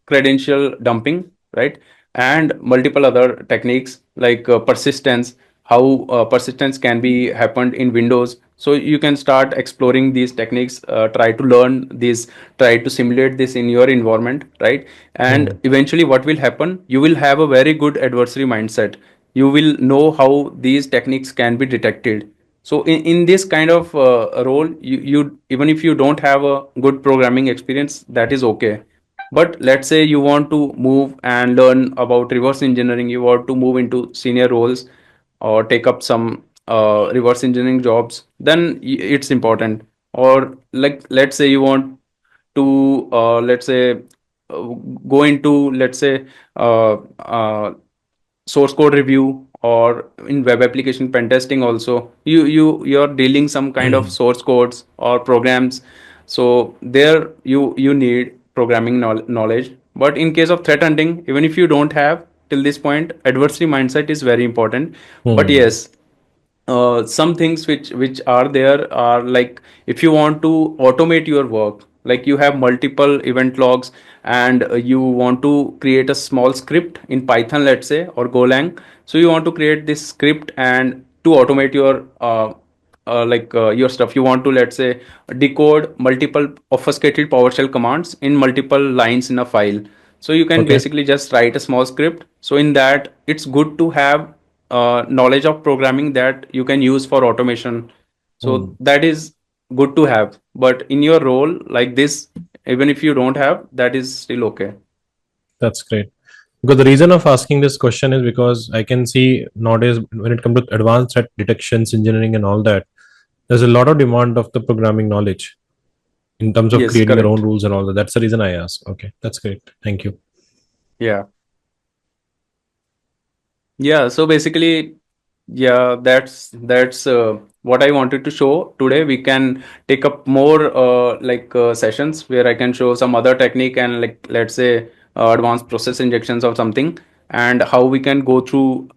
credential dumping, right? And multiple other techniques like persistence, how persistence can be happened in Windows. So you can start exploring these techniques, try to learn this, try to simulate this in your environment, right? And Hmm. eventually what will happen, you will have a very good adversary mindset. You will know how these techniques can be detected. So in this kind of role, you even if you don't have a good programming experience, that is okay. But let's say you want to move and learn about reverse engineering, you want to move into senior roles or take up some reverse engineering jobs, then it's important. Or like let's say you want to let's say uh, go into, let's say, uh, uh, source code review, or in web application pen testing also, you're dealing some kind of source codes or programs. So there you need programming knowledge. But in case of threat hunting, even if you don't have till this point, adversary mindset is very important. But Hmm. yes, some things which are there are like, if you want to automate your work, like you have multiple event logs, and you want to create a small script in Python, let's say, or Golang. So you want to create this script and to automate your your stuff. You want to, let's say, decode multiple obfuscated PowerShell commands in multiple lines in a file. So you can Okay. basically just write a small script. So in that, it's good to have knowledge of programming that you can use for automation. So Hmm. that is good to have. But in your role like this, even if you don't have, that is still okay. That's great. Because the reason of asking this question is because I can see nowadays when it comes to advanced threat detections, engineering, and all that, there's a lot of demand of the programming knowledge in terms of Yes, creating your own correct. rules and all that. That's the reason I ask. Okay, that's great. Thank you. Yeah. Yeah. So basically, Yeah, that's what I wanted to show today. We can take up more sessions where I can show some other technique and like let's say advanced process injections or something, and how we can go through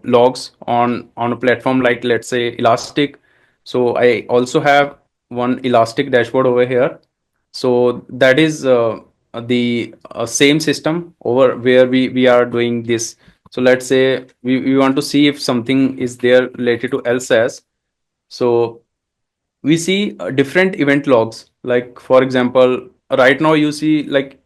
logs on a platform like let's say Elastic. So I also have one Elastic dashboard over here. So that is the same system over where we are doing this. So let's say we want to see if something is there related to LSAS. So we see different event logs. Like for example, right now you see like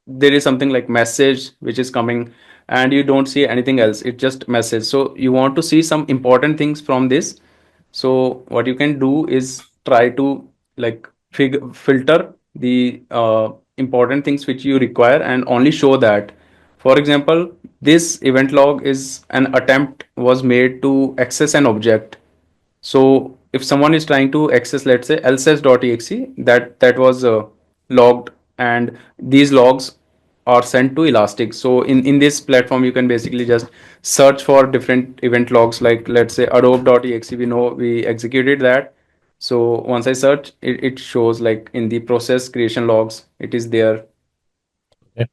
there is something like message which is coming, and you don't see anything else. It just message. So you want to see some important things from this. So what you can do is try to like filter the important things which you require and only show that. For example, this event log is an attempt was made to access an object. So if someone is trying to access, let's say lss.exe, that was logged, and these logs are sent to Elastic. So in this platform, you can basically just search for different event logs, like let's say adobe.exe. We know we executed that. So once I search, it shows like in the process creation logs, it is there. Okay.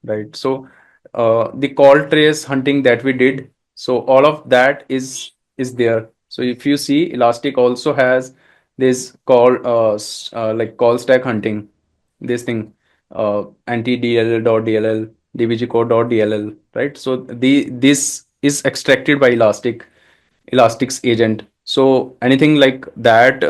Right. So the call trace hunting that we did, so all of that is there. So if you see, Elastic also has this call stack hunting, this thing, anti-dll.dll, dbgcode.dll, right? So this is extracted by Elastic's agent. So anything like that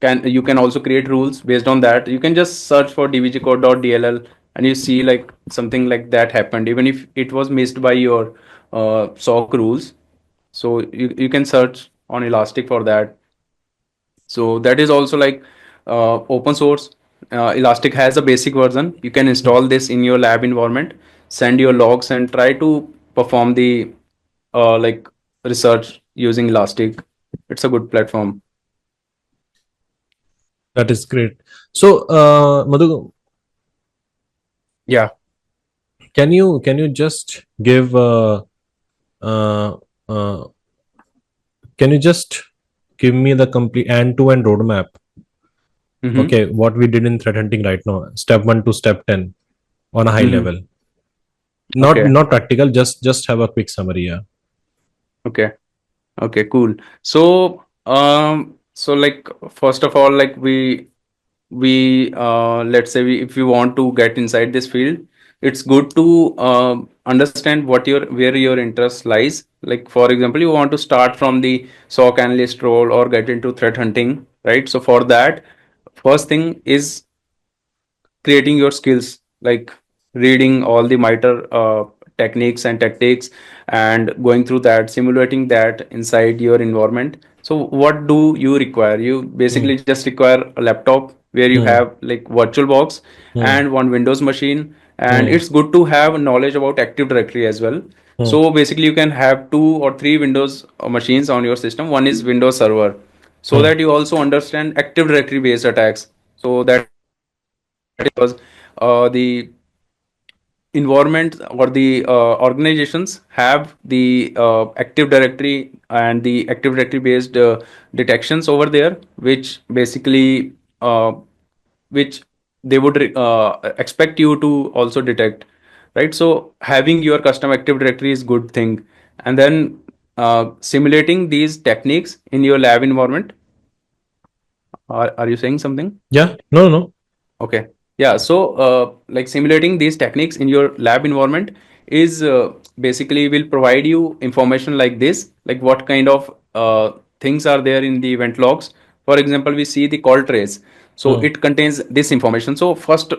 can you can also create rules based on that. You can just search for dbgcode.dll and you see like something like that happened, even if it was missed by your SOC rules. So you can search on Elastic for that. So that is also like open source. Elastic has a basic version. You can install this in your lab environment, send your logs, and try to perform the like research using Elastic. It's a good platform. That is great. So, Madhu, Yeah. can you just give uh, uh, can you just give me the complete end-to-end roadmap? Mm-hmm. Okay, what we did in threat hunting right now, step 1 to step 10 on a high Mm-hmm. level. Not Okay. not practical, just have a quick summary. Yeah. Okay. Okay. Cool. So so like first of all, like we let's say if you want to get inside this field, it's good to understand what your where your interest lies. Like for example, you want to start from the SOC analyst role or get into threat hunting, right? So for that, first thing is creating your skills, like reading all the MITRE techniques and tactics and going through that, simulating that inside your environment. So what do you require? You Hmm. basically just require a laptop where you Hmm. have like VirtualBox Hmm. and one Windows machine, and Hmm. it's good to have knowledge about Active Directory as well. Hmm. So basically you can have two or three Windows machines on your system. One is Windows Server, so Hmm. that you also understand Active Directory based attacks. So that because the environment or the organizations have the active directory and the active directory based detections over there, which basically which they would expect you to also detect, right? So having your custom active directory is good thing, and then simulating these techniques in your lab environment. Are you saying something? Yeah. No, no, no. Okay. Yeah. So, like simulating these techniques in your lab environment is basically will provide you information like this, like what kind of things are there in the event logs. For example, we see the call trace. So Hmm. it contains this information. So first,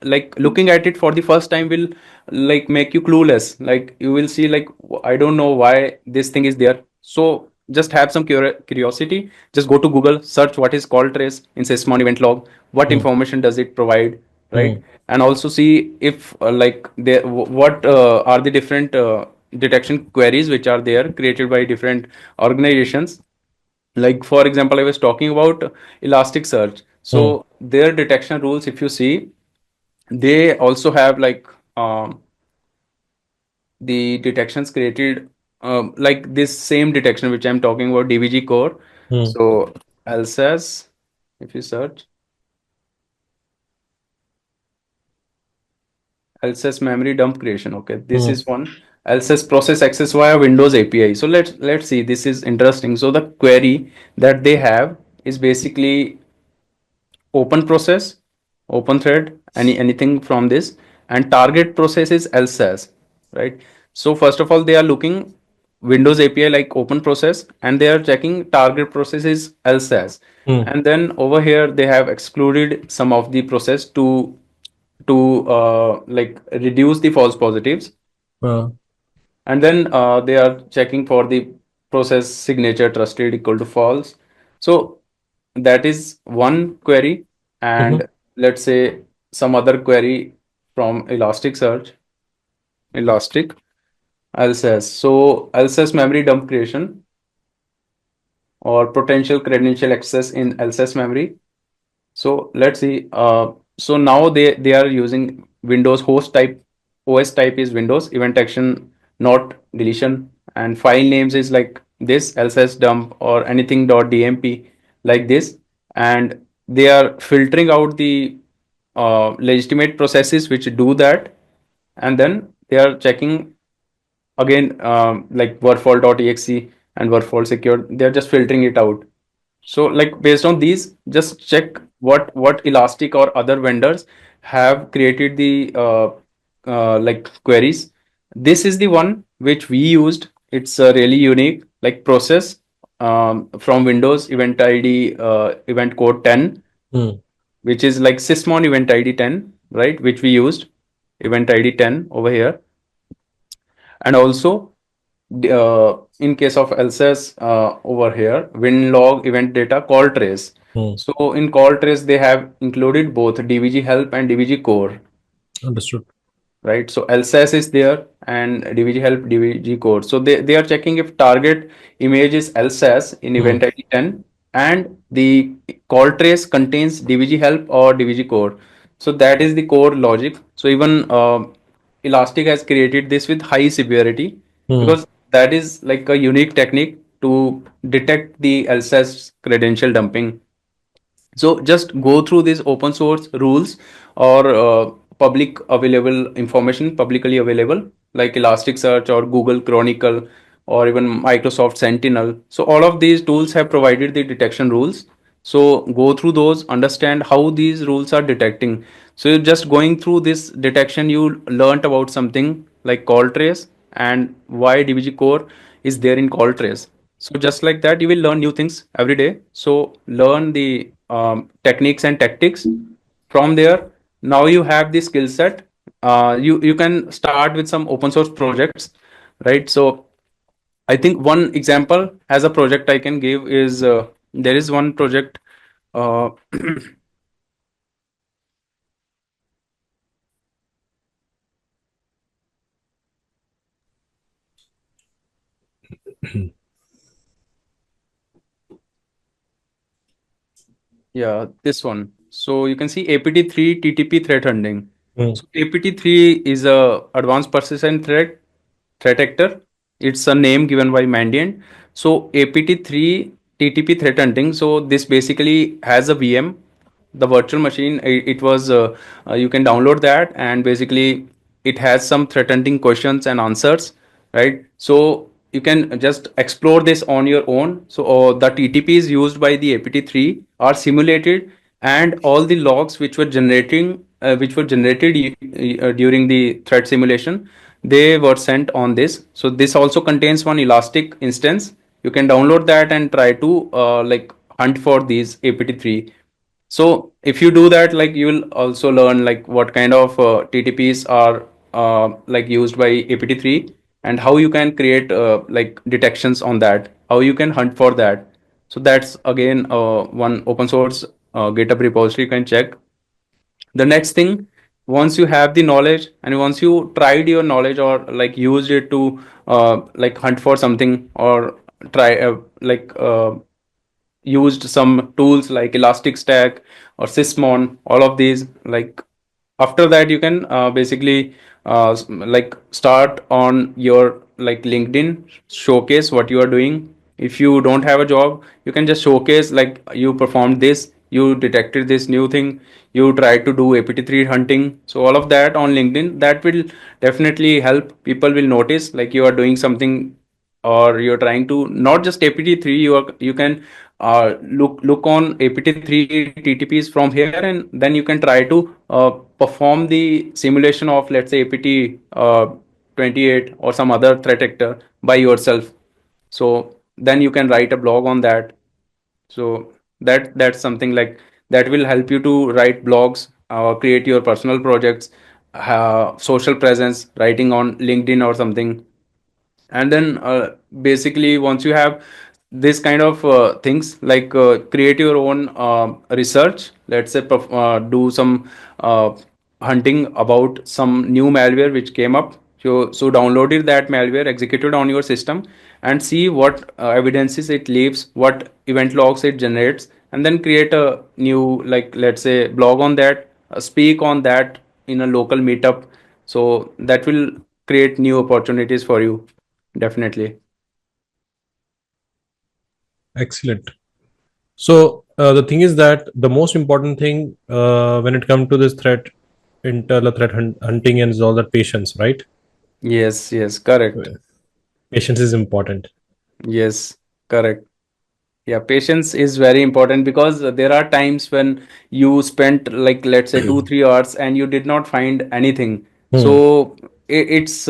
like looking at it for the first time will like make you clueless. Like you will see like I don't know why this thing is there. So just have some curiosity, just go to Google, search what is call trace in Sysmon event log, what Hmm. information does it provide, right? Hmm. And also see if like there what are the different detection queries which are there created by different organizations. Like for example, I was talking about Elasticsearch. Hmm. So their detection rules, if you see, they also have like um, the detections created like this same detection which I'm talking about, DBG core. Hmm. So LSAS, if you search LSAS memory dump creation, okay, this Hmm. is one. LSAS process access via Windows API. So let's see. This is interesting. So the query that they have is basically open process, open thread, anything from this, and target process is LSAS, right? So first of all, they are looking Windows API like open process, and they are checking target process is LSAS, Hmm. and then over here they have excluded some of the process to like reduce the false positives, Uh, and then they are checking for the process signature trusted equal to false. So that is one query, mhm. and let's say some other query from Elasticsearch, Elastic LSAS. So LSAS memory dump creation or potential credential access in LSAS memory. So let's see. So now they are using Windows host type. OS type is Windows event action, not deletion, and file names is like this LSS dump or anything .dmp like this, and they are filtering out the legitimate processes which do that, and then they are checking again like warfall.exe and warfall secure. They are just filtering it out. So like based on these, just check what Elastic or other vendors have created the like queries. This is the one which we used. It's really unique, like process from Windows event ID event code 10, Hmm. which is like Sysmon event ID 10, right? Which we used event ID 10 over here, and also in case of LSAS over here, WinLog event data call trace. Hmm. So in call trace, they have included both DBG help and DBG core, Understood. right? So LSAS is there and DBG help, DBG core. So they are checking if target image is LSAS in Hmm. event ID 10 and the call trace contains DBG help or DBG core. So that is the core logic. So even Elastic has created this with high severity Hmm. because that is like a unique technique to detect the LSAS credential dumping. So just go through these open source rules or public available information, publicly available, like Elasticsearch or Google Chronicle or even Microsoft Sentinel. So all of these tools have provided the detection rules. So go through those, understand how these rules are detecting. So you're just going through this detection, you learnt about something like call trace and why DBG core is there in call trace. So just like that, you will learn new things every day. So learn the techniques and tactics. From there, now you have the skill set. You can start with some open source projects, right? So I think one example as a project I can give is there is one project. Uh, Yeah, this one. So you can see APT3 TTP threat hunting. Hmm. So APT3 is a advanced persistent threat actor. It's a name given by Mandiant. So APT3 TTP threat hunting. So this basically has a VM, the virtual machine. It was you can download that, and basically it has some threat hunting questions and answers, right? So you can just explore this on your own. So the TTPs used by the APT3 are simulated, and all the logs which were generated during the threat simulation, they were sent on this. So this also contains one Elastic instance. You can download that and try to like hunt for these APT3. So if you do that, like you will also learn like what kind of TTPs are like used by APT3 and how you can create like detections on that, how you can hunt for that. So that's again one open source GitHub repository you can check. The next thing, once you have the knowledge and once you tried your knowledge or like used it to like hunt for something or try used some tools like Elasticstack or Sysmon, all of these. Like after that, you can basically like start on your like LinkedIn, showcase what you are doing. If you don't have a job, you can just showcase like you performed this, you detected this new thing, you tried to do APT3 hunting. So all of that on LinkedIn, that will definitely help. People will notice like you are doing something, or you're trying to not just APT3, you can look on APT3 TTPs from here, and then you can try to perform the simulation of, let's say, APT 28 or some other threat actor by yourself. So then you can write a blog on that. So that's something like that will help you to write blogs, create your personal projects, social presence, writing on LinkedIn or something. And then basically once you have this kind of things, like create your own research, let's say do some uh, hunting about some new malware which came up. So downloaded that malware, executed on your system, and see what evidences it leaves, what event logs it generates, and then create a new, like, let's say, blog on that, speak on that in a local meetup. So that will create new opportunities for you. Definitely. Excellent. So the thing is that the most important thing when it comes to this threat, internal threat hunting, and is all that patience, right? Yes, yes, correct. Patience is important. Yes, correct. Yeah, patience is very important because there are times when you spent, like, let's say 2 3 hours and you did not find anything. Hmm. So it's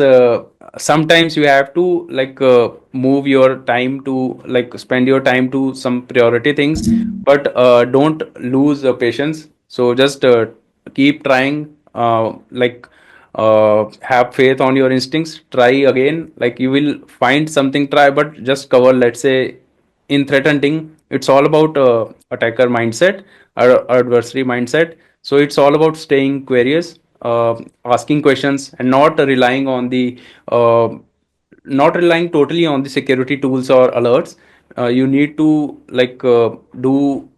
sometimes you have to like move your time to, like, spend your time to some priority things, but don't lose patience. So just keep trying. Have faith on your instincts. Try again. Like, you will find something. Try, but just cover. Let's say in threat hunting, it's all about attacker mindset or adversary mindset. So it's all about staying curious, asking questions, and uh, not relying totally on the security tools or alerts. You need to like do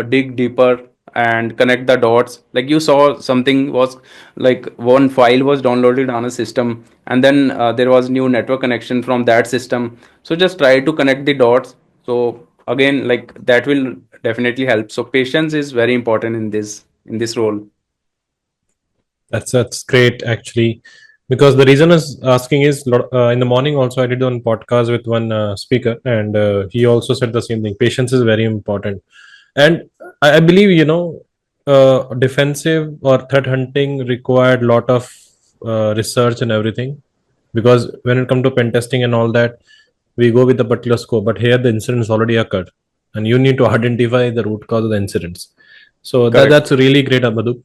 dig deeper and connect the dots. Like, you saw something was, like, one file was downloaded on a system, and then there was new network connection from that system. So just try to connect the dots. So again, like, that will definitely help. So patience is very important in this role. That's great actually, because the reason is asking is in the morning also I did one podcast with one speaker, and he also said the same thing. Patience is very important, and I believe defensive or threat hunting required lot of research and everything, because when it comes to pen testing and all that, we go with a particular scope. But here the incidents already occurred, and you need to identify the root cause of the incidents. So Correct. that's really great, Madhu.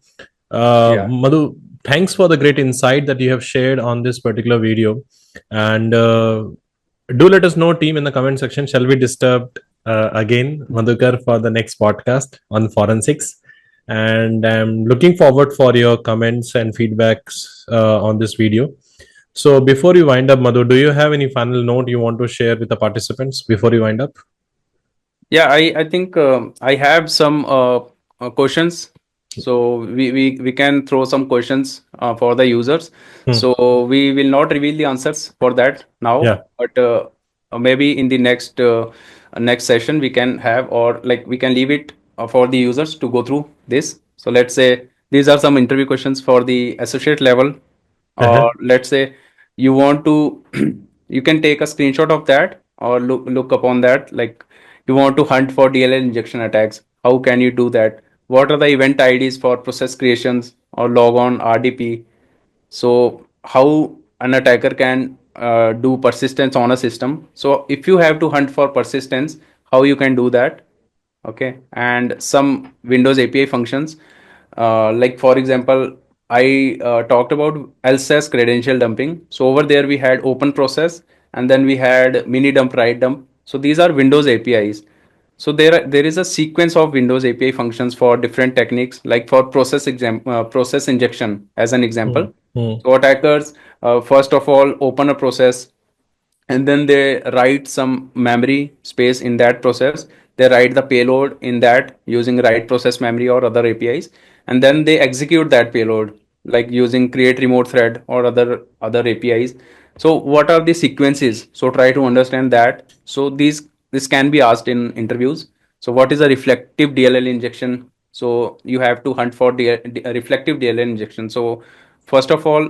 Yeah. Madhu, thanks for the great insight that you have shared on this particular video. And do let us know, team, in the comment section. Shall we disturb again, Madhukar, for the next podcast on forensics? And I'm looking forward for your comments and feedbacks on this video. So before you wind up, Madhu, do you have any final note you want to share with the participants before you wind up? Yeah, I think I have some questions. So we can throw some questions for the users. Hmm. So we will not reveal the answers for that now, Yeah. but maybe in the next session we can have, or like we can leave it for the users to go through this. So let's say these are some interview questions for the associate level, Uh-huh. or let's say you want to you can take a screenshot of that or look upon that, like, you want to hunt for DLL injection attacks. How can you do that? What are the event IDs for process creations or log on RDP? So how an attacker can do persistence on a system. So if you have to hunt for persistence, how you can do that? Okay. And some Windows API functions, like, for example, I talked about LSAS credential dumping. So over there we had open process, and then we had mini dump, write dump. So these are Windows APIs. So there is a sequence of Windows API functions for different techniques, like for process injection as an Hmm. example. Hmm. So attackers first of all open a process, and then they write some memory space in that process. They write the payload in that using write process memory or other APIs, and then they execute that payload. like using create remote thread or other APIs. So what are the sequences? So try to understand that. So this can be asked in interviews. So what is a reflective DLL injection? So you have to hunt for a reflective DLL injection. So first of all,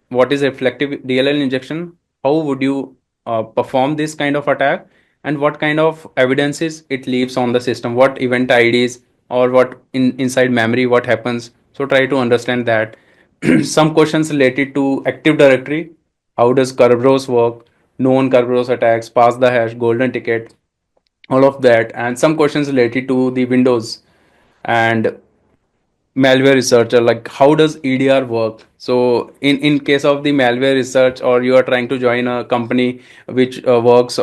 what is reflective DLL injection? How would you perform this kind of attack? And what kind of evidences it leaves on the system? What event IDs or what inside memory? What happens? So try to understand that. Some questions related to Active Directory. How does Kerberos work? Known Kerberos attacks, pass the hash, golden ticket, all of that, and some questions related to the Windows and malware researcher, like how does EDR work. So in case of the malware research, or you are trying to join a company which works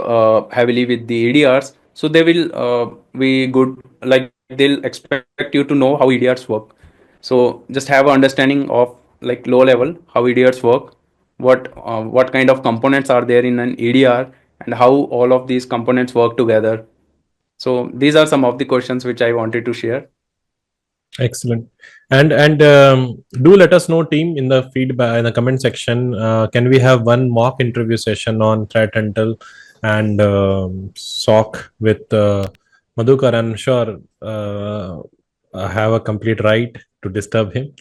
heavily with the EDRs, so they will be good, like they'll expect you to know how EDRs work. So just have an understanding of like low level how EDRs work, what kind of components are there in an EDR, and how all of these components work together. So these are some of the questions which I wanted to share. Excellent. And do let us know, team, in the feedback in the comment section. Can we have one mock interview session on threat intel and SOC with Madhukar? I'm sure I have a complete right to disturb him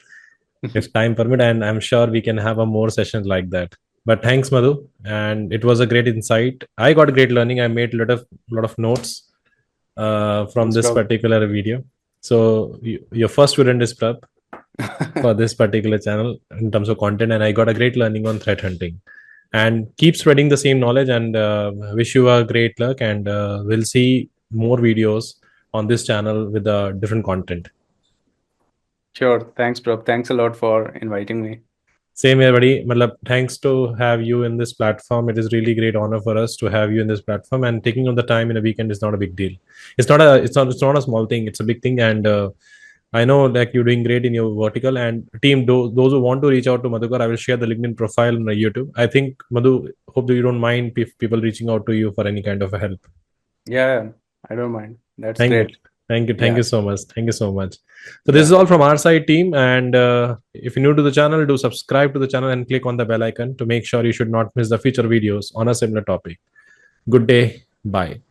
if time permit, and I'm sure we can have a more sessions like that. But thanks, Madhu, and it was a great insight. I got great learning. I made a lot of notes from Thanks, this Rob. particular video. So your first student is Prab for this particular channel in terms of content, and I got a great learning on threat hunting. And keep spreading the same knowledge, and wish you a great luck. And we'll see more videos on this channel with different content. Sure. Thanks, Prab. Thanks a lot for inviting me. Same here, buddy. Matlab, thanks to have you in this platform. It is really great honor for us to have you in this platform. And taking on the time in a weekend is not a big deal. It's not a small thing. It's a big thing. And I know like you're doing great in your vertical. And team, those who want to reach out to Madhukar, I will share the LinkedIn profile on YouTube. I think Madhu, hope that you don't mind people reaching out to you for any kind of a help. Yeah, I don't mind. That's Thank you. great. Thank Yeah. you so much. Thank you so much. So this is Yeah. all from our side, team. And if you're new to the channel, do subscribe to the channel and click on the bell icon to make sure you should not miss the future videos on a similar topic. Good day. Bye.